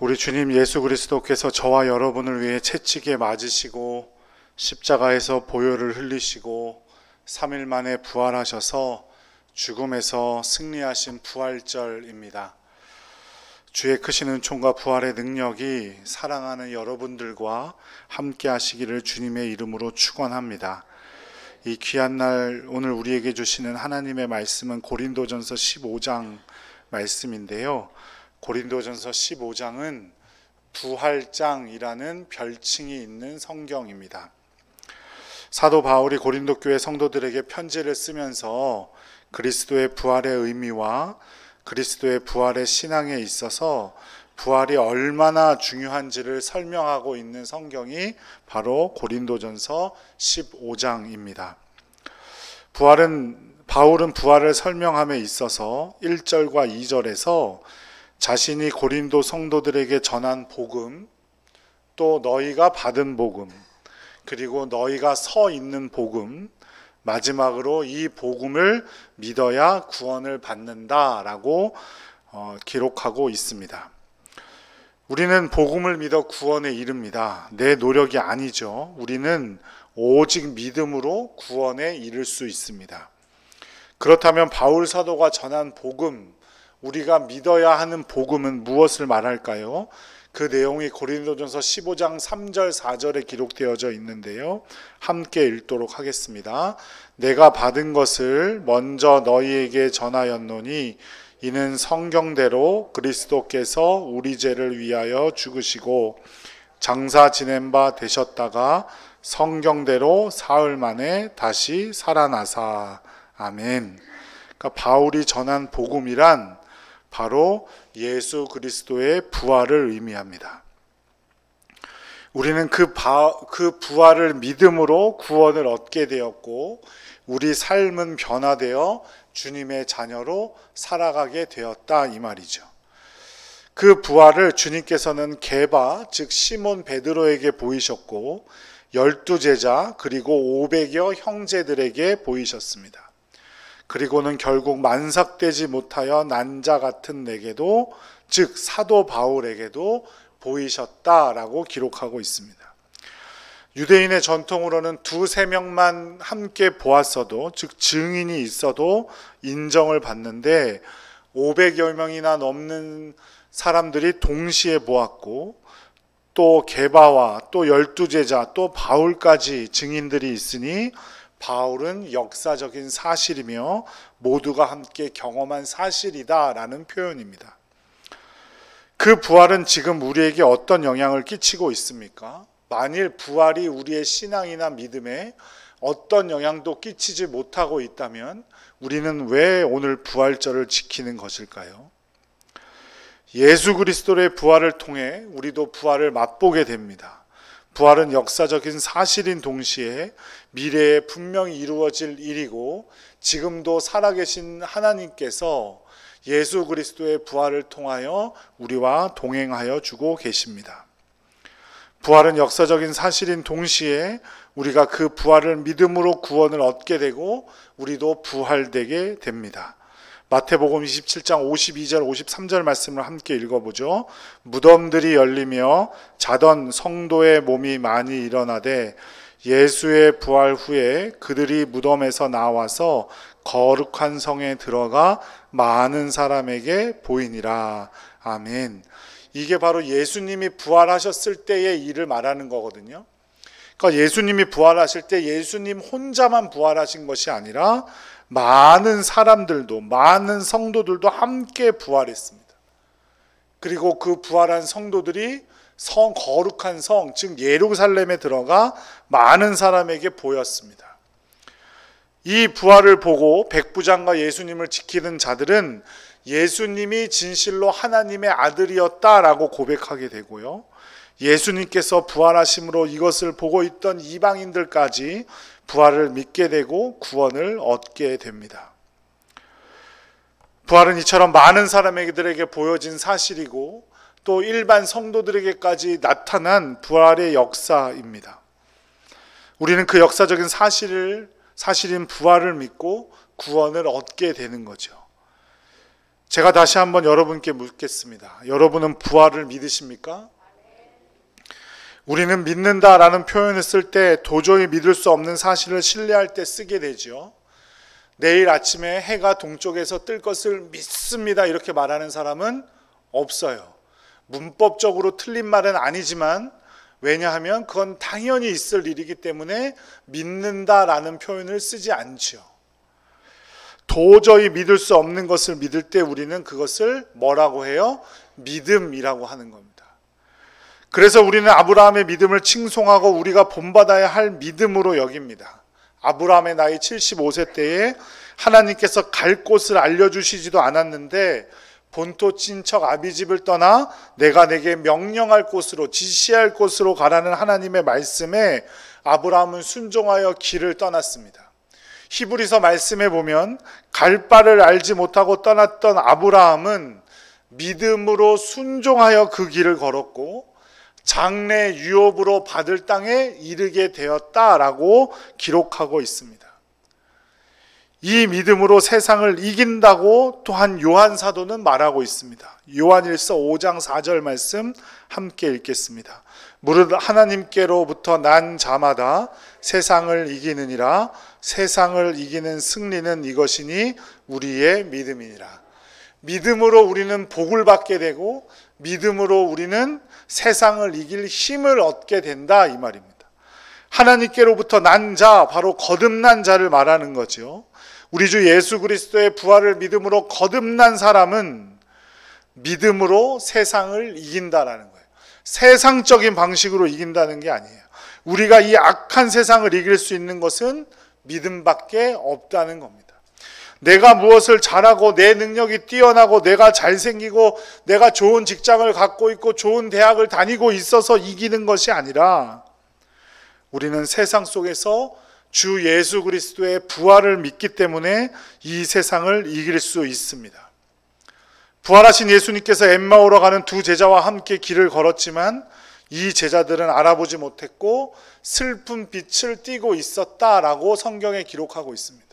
우리 주님 예수 그리스도께서 저와 여러분을 위해 채찍에 맞으시고 십자가에서 보혈을 흘리시고 3일 만에 부활하셔서 죽음에서 승리하신 부활절입니다. 주의 크신 은총과 부활의 능력이 사랑하는 여러분들과 함께 하시기를 주님의 이름으로 축원합니다. 이 귀한 날 오늘 우리에게 주시는 하나님의 말씀은 고린도전서 15장 말씀인데요. 고린도전서 15장은 부활장이라는 별칭이 있는 성경입니다. 사도 바울이 고린도 교회 성도들에게 편지를 쓰면서 그리스도의 부활의 의미와 그리스도의 부활의 신앙에 있어서 부활이 얼마나 중요한지를 설명하고 있는 성경이 바로 고린도전서 15장입니다. 바울은 부활을 설명함에 있어서 1절과 2절에서 자신이 고린도 성도들에게 전한 복음, 또 너희가 받은 복음, 그리고 너희가 서 있는 복음, 마지막으로 이 복음을 믿어야 구원을 받는다라고 기록하고 있습니다. 우리는 복음을 믿어 구원에 이릅니다. 내 노력이 아니죠. 우리는 오직 믿음으로 구원에 이를 수 있습니다. 그렇다면 바울 사도가 전한 복음, 우리가 믿어야 하는 복음은 무엇을 말할까요? 그 내용이 고린도전서 15장 3절 4절에 기록되어져 있는데요. 함께 읽도록 하겠습니다. 내가 받은 것을 먼저 너희에게 전하였노니 이는 성경대로 그리스도께서 우리 죄를 위하여 죽으시고 장사 지낸 바 되셨다가 성경대로 사흘 만에 다시 살아나사. 아멘. 그러니까 바울이 전한 복음이란 바로 예수 그리스도의 부활을 의미합니다. 우리는 그 부활을 믿음으로 구원을 얻게 되었고 우리 삶은 변화되어 주님의 자녀로 살아가게 되었다 이 말이죠. 그 부활을 주님께서는 게바 즉 시몬 베드로에게 보이셨고 12제자 그리고 500여 형제들에게 보이셨습니다. 그리고는 결국 만삭되지 못하여 난 자 같은 내게도 즉 사도 바울에게도 보이셨다라고 기록하고 있습니다. 유대인의 전통으로는 2-3명만 함께 보았어도 즉 증인이 있어도 인정을 받는데 500여 명이나 넘는 사람들이 동시에 보았고 또 게바와 또 12제자 또 바울까지 증인들이 있으니 바울은 역사적인 사실이며 모두가 함께 경험한 사실이다라는 표현입니다. 그 부활은 지금 우리에게 어떤 영향을 끼치고 있습니까? 만일 부활이 우리의 신앙이나 믿음에 어떤 영향도 끼치지 못하고 있다면 우리는 왜 오늘 부활절을 지키는 것일까요? 예수 그리스도의 부활을 통해 우리도 부활을 맛보게 됩니다. 부활은 역사적인 사실인 동시에 미래에 분명히 이루어질 일이고 지금도 살아계신 하나님께서 예수 그리스도의 부활을 통하여 우리와 동행하여 주고 계십니다. 부활은 역사적인 사실인 동시에 우리가 그 부활을 믿음으로 구원을 얻게 되고 우리도 부활되게 됩니다. 마태복음 27장 52절 53절 말씀을 함께 읽어보죠. 무덤들이 열리며 자던 성도의 몸이 많이 일어나되 예수의 부활 후에 그들이 무덤에서 나와서 거룩한 성에 들어가 많은 사람에게 보이니라. 아멘. 이게 바로 예수님이 부활하셨을 때의 일을 말하는 거거든요. 그러니까 예수님이 부활하실 때 예수님 혼자만 부활하신 것이 아니라 많은 사람들도 많은 성도들도 함께 부활했습니다. 그리고 그 부활한 성도들이 거룩한 성, 즉 예루살렘에 들어가 많은 사람에게 보였습니다. 이 부활을 보고 백부장과 예수님을 지키는 자들은 예수님이 진실로 하나님의 아들이었다라고 고백하게 되고요. 예수님께서 부활하심으로 이것을 보고 있던 이방인들까지 부활을 믿게 되고 구원을 얻게 됩니다. 부활은 이처럼 많은 사람들에게 보여진 사실이고 또 일반 성도들에게까지 나타난 부활의 역사입니다. 우리는 그 역사적인 사실인 부활을 믿고 구원을 얻게 되는 거죠. 제가 다시 한번 여러분께 묻겠습니다. 여러분은 부활을 믿으십니까? 우리는 믿는다라는 표현을 쓸 때 도저히 믿을 수 없는 사실을 신뢰할 때 쓰게 되죠. 내일 아침에 해가 동쪽에서 뜰 것을 믿습니다 이렇게 말하는 사람은 없어요. 문법적으로 틀린 말은 아니지만 왜냐하면 그건 당연히 있을 일이기 때문에 믿는다라는 표현을 쓰지 않죠. 도저히 믿을 수 없는 것을 믿을 때 우리는 그것을 뭐라고 해요? 믿음이라고 하는 겁니다. 그래서 우리는 아브라함의 믿음을 칭송하고 우리가 본받아야 할 믿음으로 여깁니다. 아브라함의 나이 75세 때에 하나님께서 갈 곳을 알려주시지도 않았는데 본토 친척 아비집을 떠나 내가 내게 명령할 곳으로 지시할 곳으로 가라는 하나님의 말씀에 아브라함은 순종하여 길을 떠났습니다. 히브리서 말씀에 보면 갈 바를 알지 못하고 떠났던 아브라함은 믿음으로 순종하여 그 길을 걸었고 장래 유업으로 받을 땅에 이르게 되었다라고 기록하고 있습니다. 이 믿음으로 세상을 이긴다고 또한 요한 사도는 말하고 있습니다. 요한일서 5장 4절 말씀 함께 읽겠습니다. 무릇 하나님께로부터 난 자마다 세상을 이기느니라. 세상을 이기는 승리는 이것이니 우리의 믿음이니라. 믿음으로 우리는 복을 받게 되고 믿음으로 우리는 세상을 이길 힘을 얻게 된다 이 말입니다. 하나님께로부터 난 자, 바로 거듭난 자를 말하는 거죠. 우리 주 예수 그리스도의 부활을 믿음으로 거듭난 사람은 믿음으로 세상을 이긴다라는 거예요. 세상적인 방식으로 이긴다는 게 아니에요. 우리가 이 악한 세상을 이길 수 있는 것은 믿음밖에 없다는 겁니다. 내가 무엇을 잘하고 내 능력이 뛰어나고 내가 잘생기고 내가 좋은 직장을 갖고 있고 좋은 대학을 다니고 있어서 이기는 것이 아니라 우리는 세상 속에서 주 예수 그리스도의 부활을 믿기 때문에 이 세상을 이길 수 있습니다. 부활하신 예수님께서 엠마오로 가는 두 제자와 함께 길을 걸었지만 이 제자들은 알아보지 못했고 슬픈 빛을 띠고 있었다라고 성경에 기록하고 있습니다.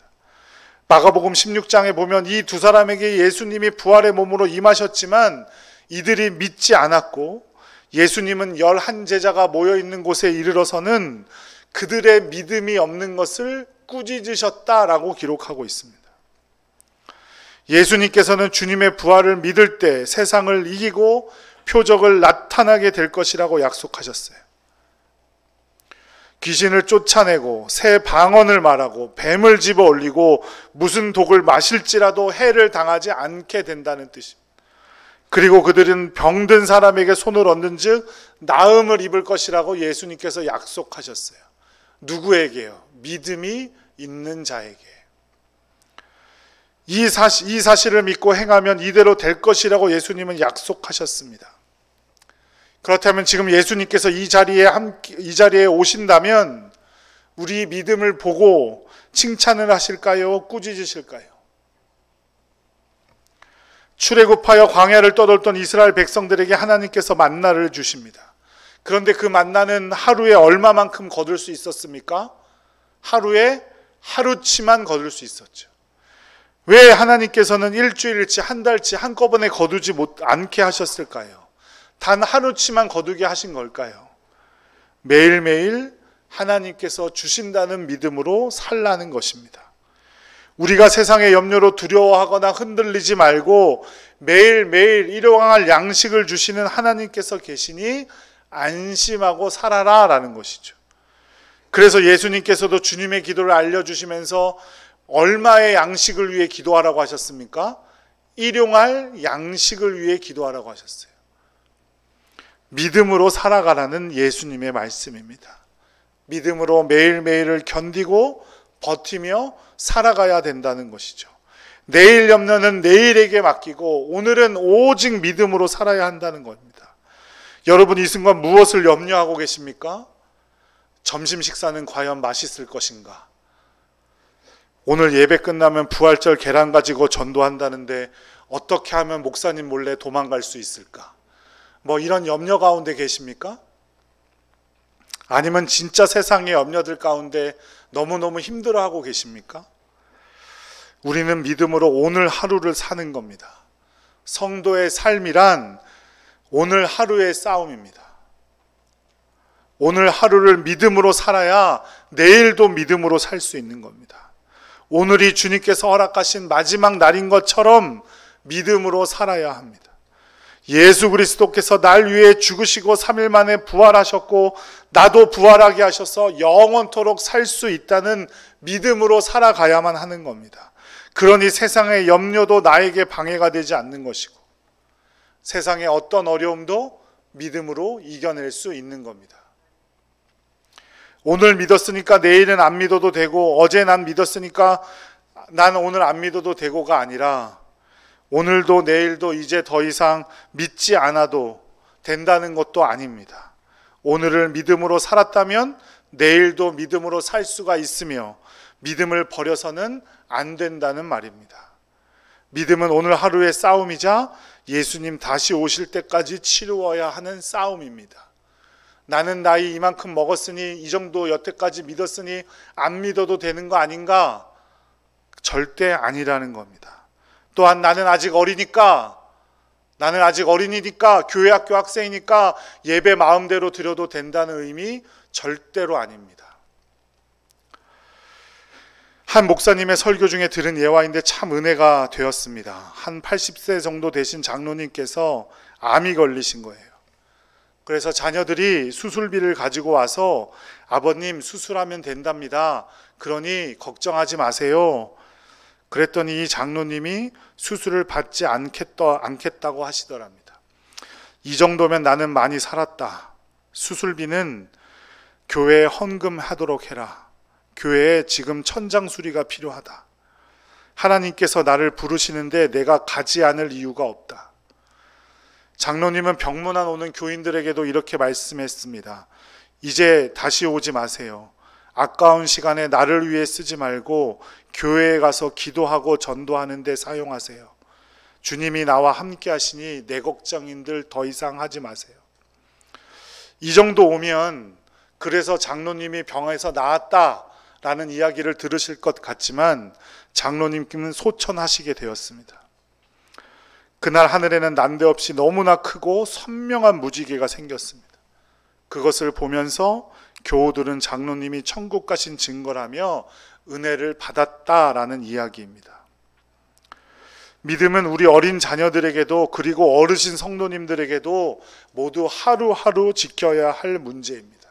마가복음 16장에 보면 이 두 사람에게 예수님이 부활의 몸으로 임하셨지만 이들이 믿지 않았고 예수님은 11제자가 모여있는 곳에 이르러서는 그들의 믿음이 없는 것을 꾸짖으셨다라고 기록하고 있습니다. 예수님께서는 주님의 부활을 믿을 때 세상을 이기고 표적을 나타나게 될 것이라고 약속하셨어요. 귀신을 쫓아내고 새 방언을 말하고 뱀을 집어 올리고 무슨 독을 마실지라도 해를 당하지 않게 된다는 뜻입니다. 그리고 그들은 병든 사람에게 손을 얹는 즉 나음을 입을 것이라고 예수님께서 약속하셨어요. 누구에게요? 믿음이 있는 자에게. 이 사실을 믿고 행하면 이대로 될 것이라고 예수님은 약속하셨습니다. 그렇다면 지금 예수님께서 이 자리에 오신다면 우리 믿음을 보고 칭찬을 하실까요? 꾸짖으실까요? 출애굽하여 광야를 떠돌던 이스라엘 백성들에게 하나님께서 만나를 주십니다. 그런데 그 만나는 하루에 얼마만큼 거둘 수 있었습니까? 하루에 하루치만 거둘 수 있었죠. 왜 하나님께서는 일주일치, 한 달치 한꺼번에 거두지 않게 하셨을까요? 단 하루치만 거두게 하신 걸까요? 매일매일 하나님께서 주신다는 믿음으로 살라는 것입니다. 우리가 세상의 염려로 두려워하거나 흔들리지 말고 매일매일 일용할 양식을 주시는 하나님께서 계시니 안심하고 살아라 라는 것이죠. 그래서 예수님께서도 주님의 기도를 알려주시면서 얼마의 양식을 위해 기도하라고 하셨습니까? 일용할 양식을 위해 기도하라고 하셨어요. 믿음으로 살아가라는 예수님의 말씀입니다. 믿음으로 매일매일을 견디고 버티며 살아가야 된다는 것이죠. 내일 염려는 내일에게 맡기고 오늘은 오직 믿음으로 살아야 한다는 겁니다. 여러분 이 순간 무엇을 염려하고 계십니까? 점심 식사는 과연 맛있을 것인가? 오늘 예배 끝나면 부활절 계란 가지고 전도한다는데 어떻게 하면 목사님 몰래 도망갈 수 있을까? 뭐 이런 염려 가운데 계십니까? 아니면 진짜 세상의 염려들 가운데 너무너무 힘들어하고 계십니까? 우리는 믿음으로 오늘 하루를 사는 겁니다. 성도의 삶이란 오늘 하루의 싸움입니다. 오늘 하루를 믿음으로 살아야 내일도 믿음으로 살 수 있는 겁니다. 오늘이 주님께서 허락하신 마지막 날인 것처럼 믿음으로 살아야 합니다. 예수 그리스도께서 날 위해 죽으시고 3일 만에 부활하셨고 나도 부활하게 하셔서 영원토록 살 수 있다는 믿음으로 살아가야만 하는 겁니다. 그러니 세상의 염려도 나에게 방해가 되지 않는 것이고 세상의 어떤 어려움도 믿음으로 이겨낼 수 있는 겁니다. 오늘 믿었으니까 내일은 안 믿어도 되고 어제 난 믿었으니까 난 오늘 안 믿어도 되고가 아니라 오늘도 내일도 이제 더 이상 믿지 않아도 된다는 것도 아닙니다. 오늘을 믿음으로 살았다면 내일도 믿음으로 살 수가 있으며 믿음을 버려서는 안 된다는 말입니다. 믿음은 오늘 하루의 싸움이자 예수님 다시 오실 때까지 치루어야 하는 싸움입니다. 나는 나이 이만큼 먹었으니 이 정도 여태까지 믿었으니 안 믿어도 되는 거 아닌가? 절대 아니라는 겁니다. 또한 나는 아직 어리니까 교회 학교 학생이니까 예배 마음대로 드려도 된다는 의미 절대로 아닙니다. 한 목사님의 설교 중에 들은 예화인데 참 은혜가 되었습니다. 한 80세 정도 되신 장로님께서 암이 걸리신 거예요. 그래서 자녀들이 수술비를 가지고 와서 아버님 수술하면 된답니다. 그러니 걱정하지 마세요. 그랬더니 이 장로님이 수술을 받지 않겠다고 하시더랍니다. 이 정도면 나는 많이 살았다. 수술비는 교회에 헌금하도록 해라. 교회에 지금 천장 수리가 필요하다. 하나님께서 나를 부르시는데 내가 가지 않을 이유가 없다. 장로님은 병문안 오는 교인들에게도 이렇게 말씀했습니다. 이제 다시 오지 마세요. 아까운 시간에 나를 위해 쓰지 말고 교회에 가서 기도하고 전도하는 데 사용하세요. 주님이 나와 함께 하시니 내 걱정인들 더 이상 하지 마세요. 이 정도 오면 그래서 장로님이 병에서 나았다라는 이야기를 들으실 것 같지만 장로님께는 소천하시게 되었습니다. 그날 하늘에는 난데없이 너무나 크고 선명한 무지개가 생겼습니다. 그것을 보면서 교우들은 장로님이 천국 가신 증거라며 은혜를 받았다라는 이야기입니다. 믿음은 우리 어린 자녀들에게도 그리고 어르신 성도님들에게도 모두 하루하루 지켜야 할 문제입니다.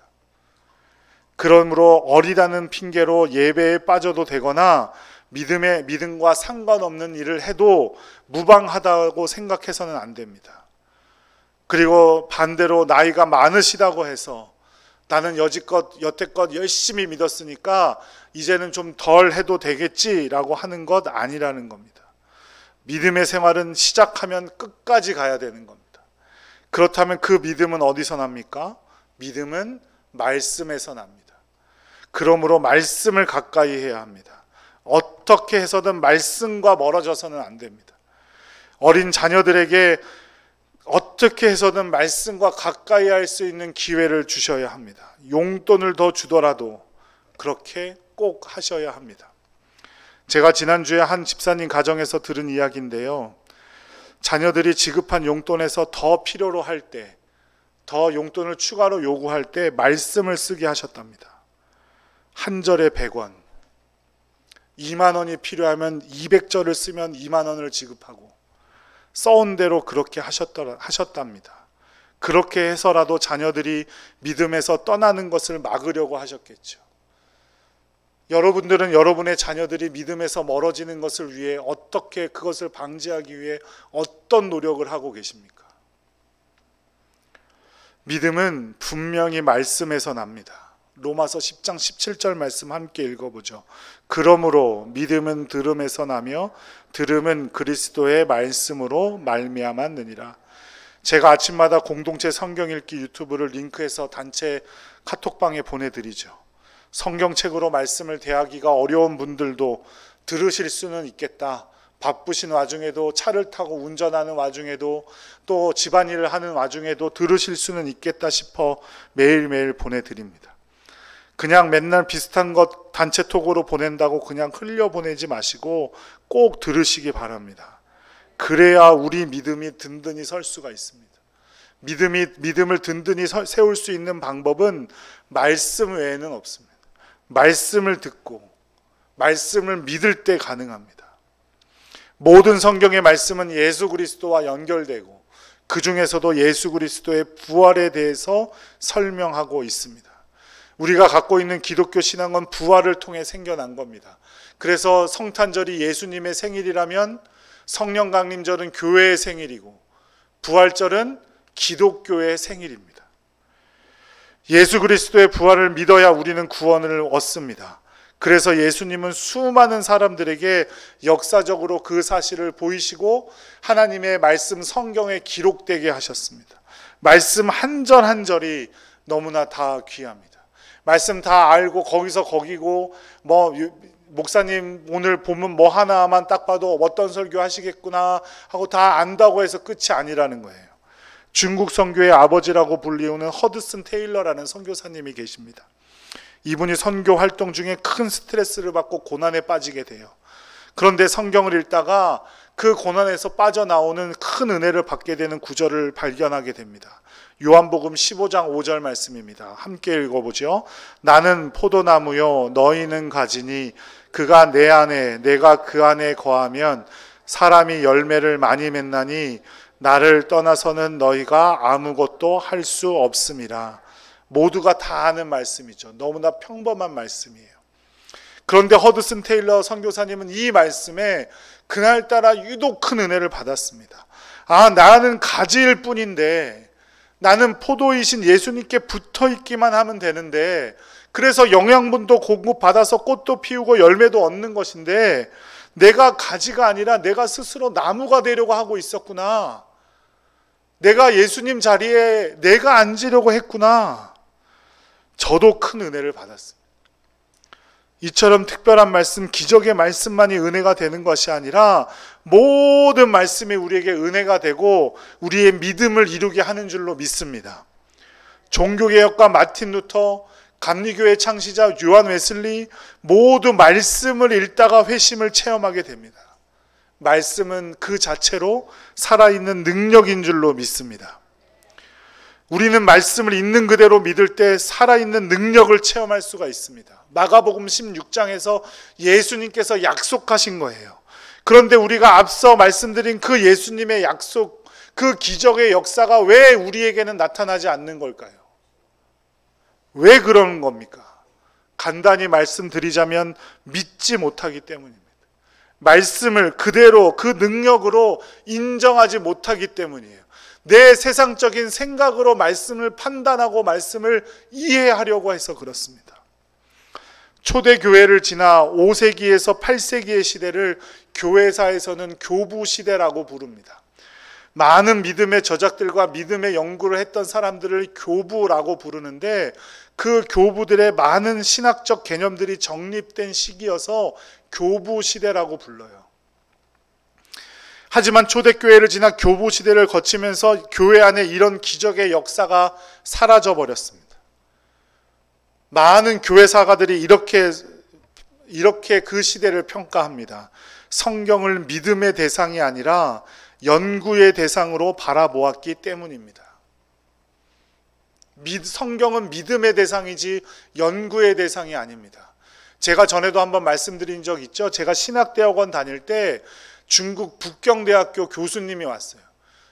그러므로 어리다는 핑계로 예배에 빠져도 되거나 믿음과 상관없는 일을 해도 무방하다고 생각해서는 안 됩니다. 그리고 반대로 나이가 많으시다고 해서 나는 여태껏 열심히 믿었으니까 이제는 좀 덜 해도 되겠지라고 하는 것 아니라는 겁니다. 믿음의 생활은 시작하면 끝까지 가야 되는 겁니다. 그렇다면 그 믿음은 어디서 납니까? 믿음은 말씀에서 납니다. 그러므로 말씀을 가까이 해야 합니다. 어떻게 해서든 말씀과 멀어져서는 안 됩니다. 어린 자녀들에게 어떻게 해서든 말씀과 가까이 할 수 있는 기회를 주셔야 합니다. 용돈을 더 주더라도 그렇게 꼭 하셔야 합니다. 제가 지난주에 한 집사님 가정에서 들은 이야기인데요. 자녀들이 지급한 용돈에서 더 필요로 할 때, 더 용돈을 추가로 요구할 때 말씀을 쓰게 하셨답니다. 한 절에 100원, 2만 원이 필요하면 200절을 쓰면 2만 원을 지급하고 써온 대로 그렇게 하셨답니다. 그렇게 해서라도 자녀들이 믿음에서 떠나는 것을 막으려고 하셨겠죠. 여러분들은 여러분의 자녀들이 믿음에서 멀어지는 것을 위해 어떻게 그것을 방지하기 위해 어떤 노력을 하고 계십니까? 믿음은 분명히 말씀에서 납니다. 로마서 10장 17절 말씀 함께 읽어보죠. 그러므로 믿음은 들음에서 나며 들음은 그리스도의 말씀으로 말미암았느니라. 제가 아침마다 공동체 성경 읽기 유튜브를 링크해서 단체 카톡방에 보내드리죠. 성경책으로 말씀을 대하기가 어려운 분들도 들으실 수는 있겠다. 바쁘신 와중에도 차를 타고 운전하는 와중에도 또 집안일을 하는 와중에도 들으실 수는 있겠다 싶어 매일매일 보내드립니다. 그냥 맨날 비슷한 것 단체톡으로 보낸다고 그냥 흘려보내지 마시고 꼭 들으시기 바랍니다. 그래야 우리 믿음이 든든히 설 수가 있습니다. 믿음을 든든히 세울 수 있는 방법은 말씀 외에는 없습니다. 말씀을 듣고 말씀을 믿을 때 가능합니다. 모든 성경의 말씀은 예수 그리스도와 연결되고 그 중에서도 예수 그리스도의 부활에 대해서 설명하고 있습니다. 우리가 갖고 있는 기독교 신앙은 부활을 통해 생겨난 겁니다. 그래서 성탄절이 예수님의 생일이라면 성령 강림절은 교회의 생일이고 부활절은 기독교의 생일입니다. 예수 그리스도의 부활을 믿어야 우리는 구원을 얻습니다. 그래서 예수님은 수많은 사람들에게 역사적으로 그 사실을 보이시고 하나님의 말씀 성경에 기록되게 하셨습니다. 말씀 한 절 한 절이 너무나 다 귀합니다. 말씀 다 알고 거기서 거기고 목사님 오늘 본문 뭐 하나만 딱 봐도 어떤 설교 하시겠구나 하고 다 안다고 해서 끝이 아니라는 거예요. 중국 선교의 아버지라고 불리우는 허드슨 테일러라는 선교사님이 계십니다. 이분이 선교 활동 중에 큰 스트레스를 받고 고난에 빠지게 돼요. 그런데 성경을 읽다가 그 고난에서 빠져나오는 큰 은혜를 받게 되는 구절을 발견하게 됩니다. 요한복음 15장 5절 말씀입니다. 함께 읽어보죠. 나는 포도나무요 너희는 가지니 그가 내 안에 내가 그 안에 거하면 사람이 열매를 많이 맺나니 나를 떠나서는 너희가 아무것도 할 수 없음이라. 모두가 다 아는 말씀이죠. 너무나 평범한 말씀이에요. 그런데 허드슨 테일러 선교사님은 이 말씀에 그날따라 유독 큰 은혜를 받았습니다. 나는 가지일 뿐인데 나는 포도이신 예수님께 붙어 있기만 하면 되는데 그래서 영양분도 공급받아서 꽃도 피우고 열매도 얻는 것인데 내가 가지가 아니라 내가 스스로 나무가 되려고 하고 있었구나. 내가 예수님 자리에 내가 앉으려고 했구나. 저도 큰 은혜를 받았습니다. 이처럼 특별한 말씀, 기적의 말씀만이 은혜가 되는 것이 아니라 모든 말씀이 우리에게 은혜가 되고 우리의 믿음을 이루게 하는 줄로 믿습니다. 종교개혁가 마틴 루터, 감리교회 창시자 요한 웨슬리 모두 말씀을 읽다가 회심을 체험하게 됩니다. 말씀은 그 자체로 살아있는 능력인 줄로 믿습니다. 우리는 말씀을 있는 그대로 믿을 때 살아있는 능력을 체험할 수가 있습니다. 마가복음 16장에서 예수님께서 약속하신 거예요. 그런데 우리가 앞서 말씀드린 그 예수님의 약속, 그 기적의 역사가 왜 우리에게는 나타나지 않는 걸까요? 왜 그러는 겁니까? 간단히 말씀드리자면 믿지 못하기 때문입니다. 말씀을 그대로 그 능력으로 인정하지 못하기 때문이에요. 내 세상적인 생각으로 말씀을 판단하고 말씀을 이해하려고 해서 그렇습니다. 초대교회를 지나 5세기에서 8세기의 시대를 교회사에서는 교부 시대라고 부릅니다. 많은 믿음의 저작들과 믿음의 연구를 했던 사람들을 교부라고 부르는데 그 교부들의 많은 신학적 개념들이 정립된 시기여서 교부 시대라고 불러요. 하지만 초대교회를 지나 교부 시대를 거치면서 교회 안에 이런 기적의 역사가 사라져버렸습니다. 많은 교회 사가들이 이렇게 그 시대를 평가합니다. 성경을 믿음의 대상이 아니라 연구의 대상으로 바라보았기 때문입니다. 성경은 믿음의 대상이지 연구의 대상이 아닙니다. 제가 전에도 한번 말씀드린 적 있죠. 제가 신학대학원 다닐 때 중국 북경대학교 교수님이 왔어요.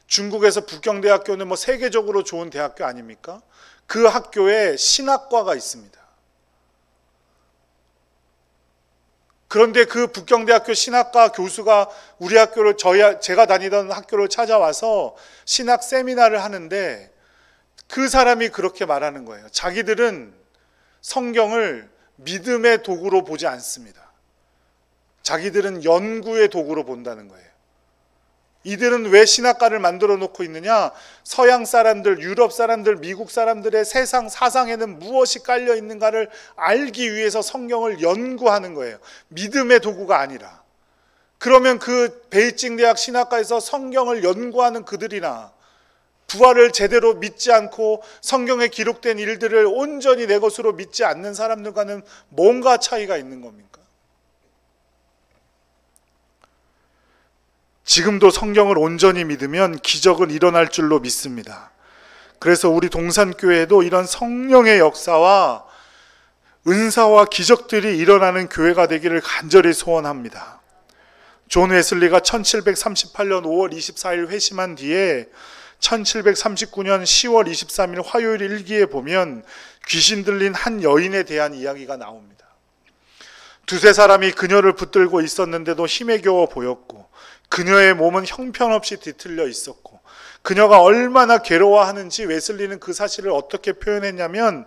중국에서 북경대학교는 세계적으로 좋은 대학교 아닙니까? 그 학교에 신학과가 있습니다. 그런데 그 북경대학교 신학과 교수가 우리 학교를 제가 다니던 학교를 찾아와서 신학 세미나를 하는데 그 사람이 그렇게 말하는 거예요. 자기들은 성경을 믿음의 도구로 보지 않습니다. 자기들은 연구의 도구로 본다는 거예요. 이들은 왜 신학과를 만들어 놓고 있느냐? 서양 사람들, 유럽 사람들, 미국 사람들의 세상 사상에는 무엇이 깔려 있는가를 알기 위해서 성경을 연구하는 거예요. 믿음의 도구가 아니라. 그러면 그 베이징 대학 신학과에서 성경을 연구하는 그들이나 부활을 제대로 믿지 않고 성경에 기록된 일들을 온전히 내 것으로 믿지 않는 사람들과는 뭔가 차이가 있는 겁니까? 지금도 성경을 온전히 믿으면 기적은 일어날 줄로 믿습니다. 그래서 우리 동산교회도 이런 성령의 역사와 은사와 기적들이 일어나는 교회가 되기를 간절히 소원합니다. 존 웨슬리가 1738년 5월 24일 회심한 뒤에 1739년 10월 23일 화요일 일기에 보면 귀신 들린 한 여인에 대한 이야기가 나옵니다. 두세 사람이 그녀를 붙들고 있었는데도 힘에 겨워 보였고 그녀의 몸은 형편없이 뒤틀려 있었고 그녀가 얼마나 괴로워하는지 웨슬리는 그 사실을 어떻게 표현했냐면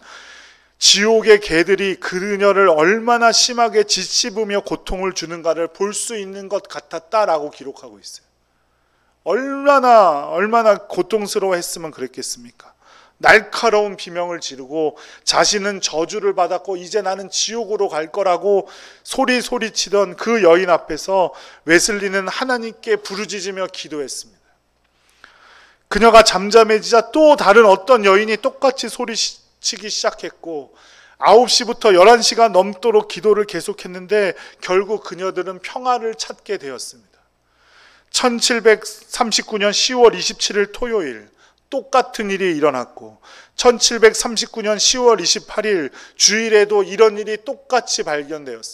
지옥의 개들이 그녀를 얼마나 심하게 짓씹으며 고통을 주는가를 볼 수 있는 것 같았다라고 기록하고 있어요. 얼마나 고통스러워했으면 그랬겠습니까? 날카로운 비명을 지르고 자신은 저주를 받았고 이제 나는 지옥으로 갈 거라고 소리치던 그 여인 앞에서 웨슬리는 하나님께 부르짖으며 기도했습니다. 그녀가 잠잠해지자 또 다른 어떤 여인이 똑같이 소리치기 시작했고 9시부터 11시가 넘도록 기도를 계속했는데 결국 그녀들은 평화를 찾게 되었습니다. 1739년 10월 27일 토요일 똑같은 일이 일어났고 1739년 10월 28일 주일에도 이런 일이 똑같이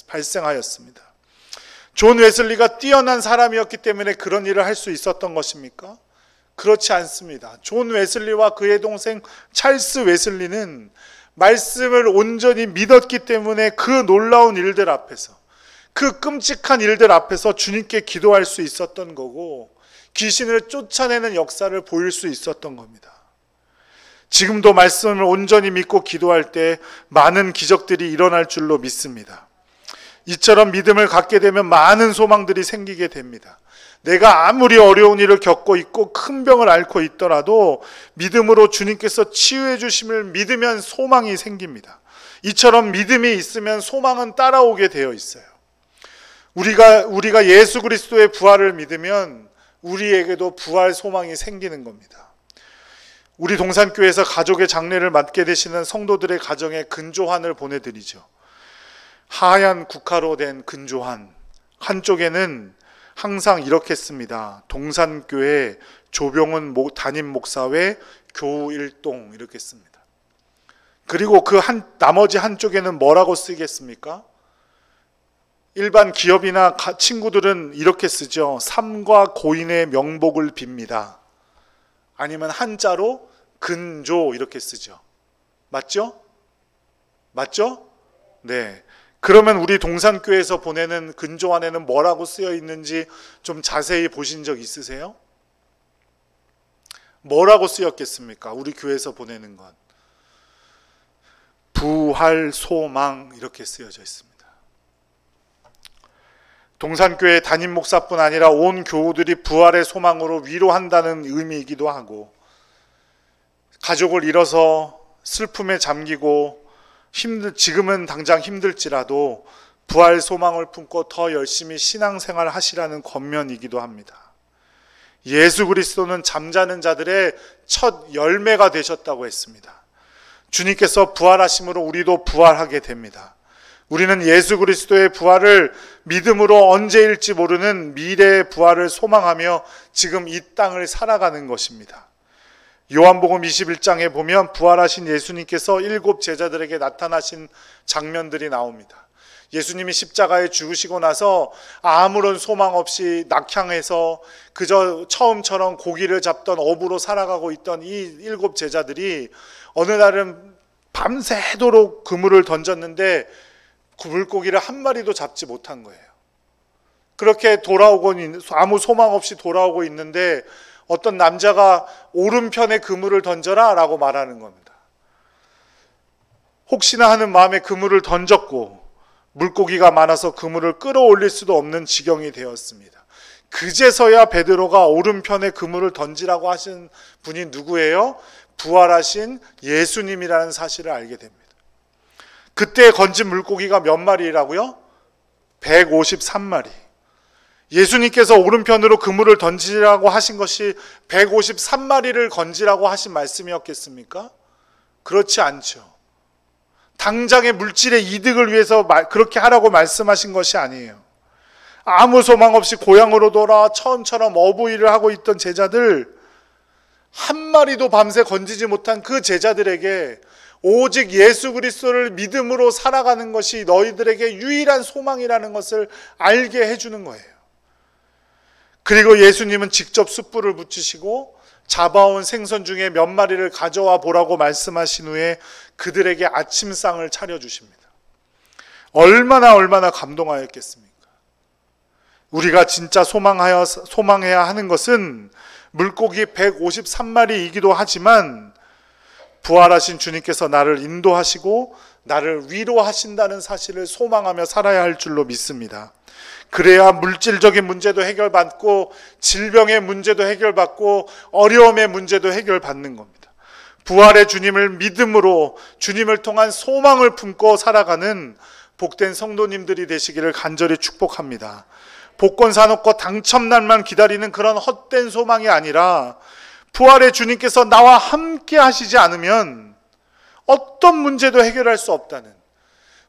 발생하였습니다. 존 웨슬리가 뛰어난 사람이었기 때문에 그런 일을 할 수 있었던 것입니까? 그렇지 않습니다. 존 웨슬리와 그의 동생 찰스 웨슬리는 말씀을 온전히 믿었기 때문에 그 놀라운 일들 앞에서 그 끔찍한 일들 앞에서 주님께 기도할 수 있었던 거고 귀신을 쫓아내는 역사를 보일 수 있었던 겁니다. 지금도 말씀을 온전히 믿고 기도할 때 많은 기적들이 일어날 줄로 믿습니다. 이처럼 믿음을 갖게 되면 많은 소망들이 생기게 됩니다. 내가 아무리 어려운 일을 겪고 있고 큰 병을 앓고 있더라도 믿음으로 주님께서 치유해 주심을 믿으면 소망이 생깁니다. 이처럼 믿음이 있으면 소망은 따라오게 되어 있어요. 우리가 예수 그리스도의 부활을 믿으면 우리에게도 부활 소망이 생기는 겁니다. 우리 동산교회에서 가족의 장례를 맡게 되시는 성도들의 가정에 근조환을 보내드리죠. 하얀 국화로 된 근조환, 한쪽에는 항상 이렇게 씁니다. 동산교회 조병훈 담임 목사회 교우 일동 이렇게 씁니다. 그리고 나머지 한쪽에는 뭐라고 쓰겠습니까? 일반 기업이나 친구들은 이렇게 쓰죠. 삼과 고인의 명복을 빕니다. 아니면 한자로 근조 이렇게 쓰죠. 맞죠? 맞죠? 네. 그러면 우리 동산교회에서 보내는 근조안에는 뭐라고 쓰여 있는지 좀 자세히 보신 적 있으세요? 뭐라고 쓰였겠습니까? 우리 교회에서 보내는 건. 부활, 소망 이렇게 쓰여져 있습니다. 동산교회 담임 목사뿐 아니라 온 교우들이 부활의 소망으로 위로한다는 의미이기도 하고 가족을 잃어서 슬픔에 잠기고 지금은 당장 힘들지라도 부활 소망을 품고 더 열심히 신앙생활 하시라는 권면이기도 합니다. 예수 그리스도는 잠자는 자들의 첫 열매가 되셨다고 했습니다. 주님께서 부활하심으로 우리도 부활하게 됩니다. 우리는 예수 그리스도의 부활을 믿음으로 언제일지 모르는 미래의 부활을 소망하며 지금 이 땅을 살아가는 것입니다. 요한복음 21장에 보면 부활하신 예수님께서 7 제자들에게 나타나신 장면들이 나옵니다. 예수님이 십자가에 죽으시고 나서 아무런 소망 없이 낙향해서 그저 처음처럼 고기를 잡던 어부로 살아가고 있던 이 7 제자들이 어느 날은 밤새도록 그물을 던졌는데 그 물고기를 한 마리도 잡지 못한 거예요. 그렇게 아무 소망 없이 돌아오고 있는데 어떤 남자가 오른편에 그물을 던져라 라고 말하는 겁니다. 혹시나 하는 마음에 그물을 던졌고 물고기가 많아서 그물을 끌어올릴 수도 없는 지경이 되었습니다. 그제서야 베드로가 오른편에 그물을 던지라고 하신 분이 누구예요? 부활하신 예수님이라는 사실을 알게 됩니다. 그때 건진 물고기가 몇 마리라고요? 153마리. 예수님께서 오른편으로 그물을 던지라고 하신 것이 153마리를 건지라고 하신 말씀이었겠습니까? 그렇지 않죠. 당장의 물질의 이득을 위해서 그렇게 하라고 말씀하신 것이 아니에요. 아무 소망 없이 고향으로 돌아 처음처럼 어부일을 하고 있던 제자들, 한 마리도 밤새 건지지 못한 그 제자들에게 오직 예수 그리스도를 믿음으로 살아가는 것이 너희들에게 유일한 소망이라는 것을 알게 해주는 거예요. 그리고 예수님은 직접 숯불을 붙이시고 잡아온 생선 중에 몇 마리를 가져와 보라고 말씀하신 후에 그들에게 아침상을 차려주십니다. 얼마나 감동하였겠습니까? 우리가 진짜 소망해야 하는 것은 물고기 153마리이기도 하지만 부활하신 주님께서 나를 인도하시고 나를 위로하신다는 사실을 소망하며 살아야 할 줄로 믿습니다. 그래야 물질적인 문제도 해결받고 질병의 문제도 해결받고 어려움의 문제도 해결받는 겁니다. 부활의 주님을 믿음으로 주님을 통한 소망을 품고 살아가는 복된 성도님들이 되시기를 간절히 축복합니다. 복권 사놓고 당첨날만 기다리는 그런 헛된 소망이 아니라 부활의 주님께서 나와 함께 하시지 않으면 어떤 문제도 해결할 수 없다는,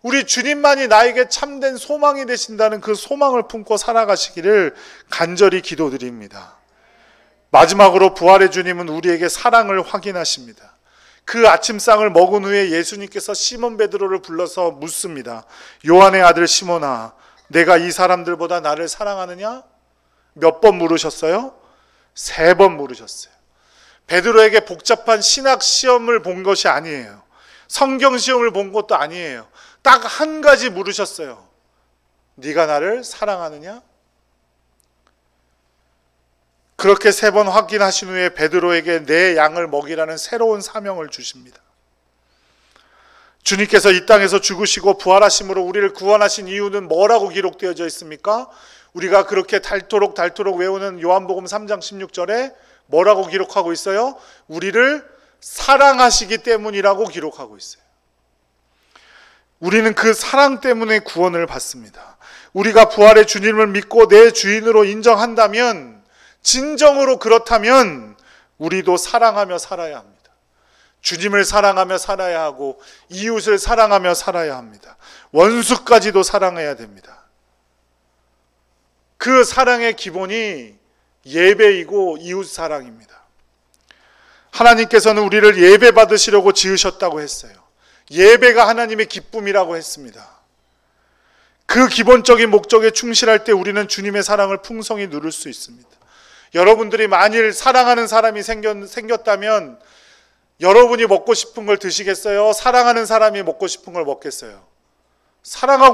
우리 주님만이 나에게 참된 소망이 되신다는 그 소망을 품고 살아가시기를 간절히 기도드립니다. 마지막으로 부활의 주님은 우리에게 사랑을 확인하십니다. 그 아침상을 먹은 후에 예수님께서 시몬 베드로를 불러서 묻습니다. 요한의 아들 시몬아, 내가 이 사람들보다 나를 사랑하느냐? 몇 번 물으셨어요? 3번 물으셨어요. 베드로에게 복잡한 신학 시험을 본 것이 아니에요. 성경 시험을 본 것도 아니에요. 딱 한 가지 물으셨어요. 네가 나를 사랑하느냐? 그렇게 3번 확인하신 후에 베드로에게 내 양을 먹이라는 새로운 사명을 주십니다. 주님께서 이 땅에서 죽으시고 부활하심으로 우리를 구원하신 이유는 뭐라고 기록되어져 있습니까? 우리가 그렇게 닳도록 외우는 요한복음 3장 16절에 뭐라고 기록하고 있어요? 우리를 사랑하시기 때문이라고 기록하고 있어요. 우리는 그 사랑 때문에 구원을 받습니다. 우리가 부활의 주님을 믿고 내 주인으로 인정한다면, 진정으로 그렇다면 우리도 사랑하며 살아야 합니다. 주님을 사랑하며 살아야 하고 이웃을 사랑하며 살아야 합니다. 원수까지도 사랑해야 됩니다. 그 사랑의 기본이 예배이고 이웃 사랑입니다. 하나님께서는 우리를 예배 받으시려고 지으셨다고 했어요. 예배가 하나님의 기쁨이라고 했습니다. 그 기본적인 목적에 충실할 때 우리는 주님의 사랑을 풍성히 누릴 수 있습니다. 여러분들이 만일 사랑하는 사람이 생겼다면 여러분이 먹고 싶은 걸 드시겠어요? 사랑하는 사람이 먹고 싶은 걸 먹겠어요? 사랑하는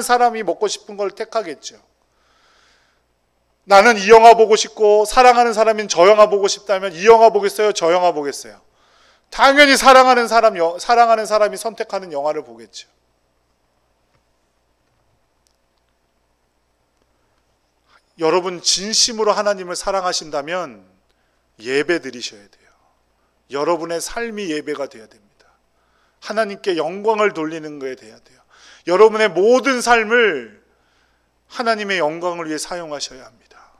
사람이 먹고 싶은 걸 택하겠죠. 나는 이 영화 보고 싶고 사랑하는 사람인 저 영화 보고 싶다면 이 영화 보겠어요? 저 영화 보겠어요? 당연히 사랑하는 사람이 선택하는 영화를 보겠죠. 여러분 진심으로 하나님을 사랑하신다면 예배 드리셔야 돼요. 여러분의 삶이 예배가 되어야 됩니다. 하나님께 영광을 돌리는 거에 돼야 돼요. 여러분의 모든 삶을 하나님의 영광을 위해 사용하셔야 합니다.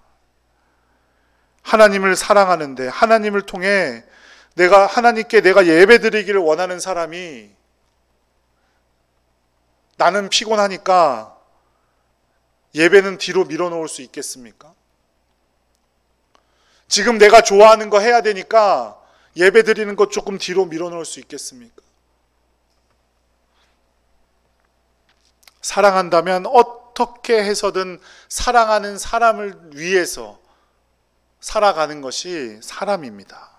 하나님을 사랑하는데, 하나님을 통해 하나님께 내가 예배 드리기를 원하는 사람이, 나는 피곤하니까 예배는 뒤로 밀어놓을 수 있겠습니까? 지금 내가 좋아하는 거 해야 되니까 예배 드리는 것 조금 뒤로 밀어놓을 수 있겠습니까? 사랑한다면 어떻게 해서든 사랑하는 사람을 위해서 살아가는 것이 사람입니다.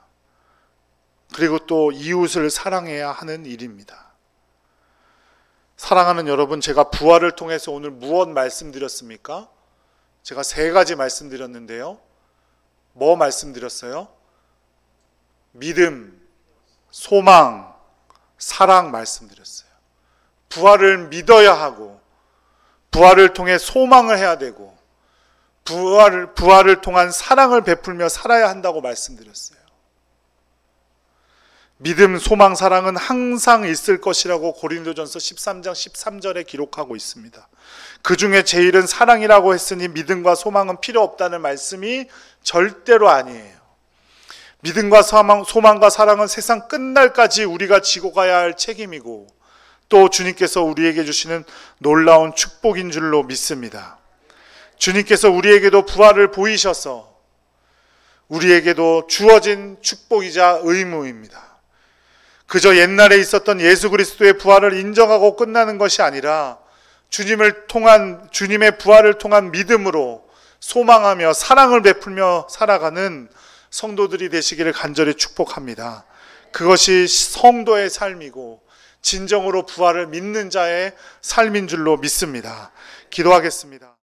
그리고 또 이웃을 사랑해야 하는 일입니다. 사랑하는 여러분, 제가 부활을 통해서 오늘 무엇 말씀드렸습니까? 제가 3가지 말씀드렸는데요. 뭐 말씀드렸어요? 믿음, 소망, 사랑 말씀드렸어요. 부활을 믿어야 하고, 부활을 통해 소망을 해야 되고, 부활을 통한 사랑을 베풀며 살아야 한다고 말씀드렸어요. 믿음, 소망, 사랑은 항상 있을 것이라고 고린도전서 13장 13절에 기록하고 있습니다. 그 중에 제일은 사랑이라고 했으니 믿음과 소망은 필요 없다는 말씀이 절대로 아니에요. 믿음과 소망과 사랑은 세상 끝날까지 우리가 지고 가야 할 책임이고, 또 주님께서 우리에게 주시는 놀라운 축복인 줄로 믿습니다. 주님께서 우리에게도 부활을 보이셔서 우리에게도 주어진 축복이자 의무입니다. 그저 옛날에 있었던 예수 그리스도의 부활을 인정하고 끝나는 것이 아니라 주님의 부활을 통한 믿음으로 소망하며 사랑을 베풀며 살아가는 성도들이 되시기를 간절히 축복합니다. 그것이 성도의 삶이고 진정으로 부활을 믿는 자의 삶인 줄로 믿습니다. 기도하겠습니다.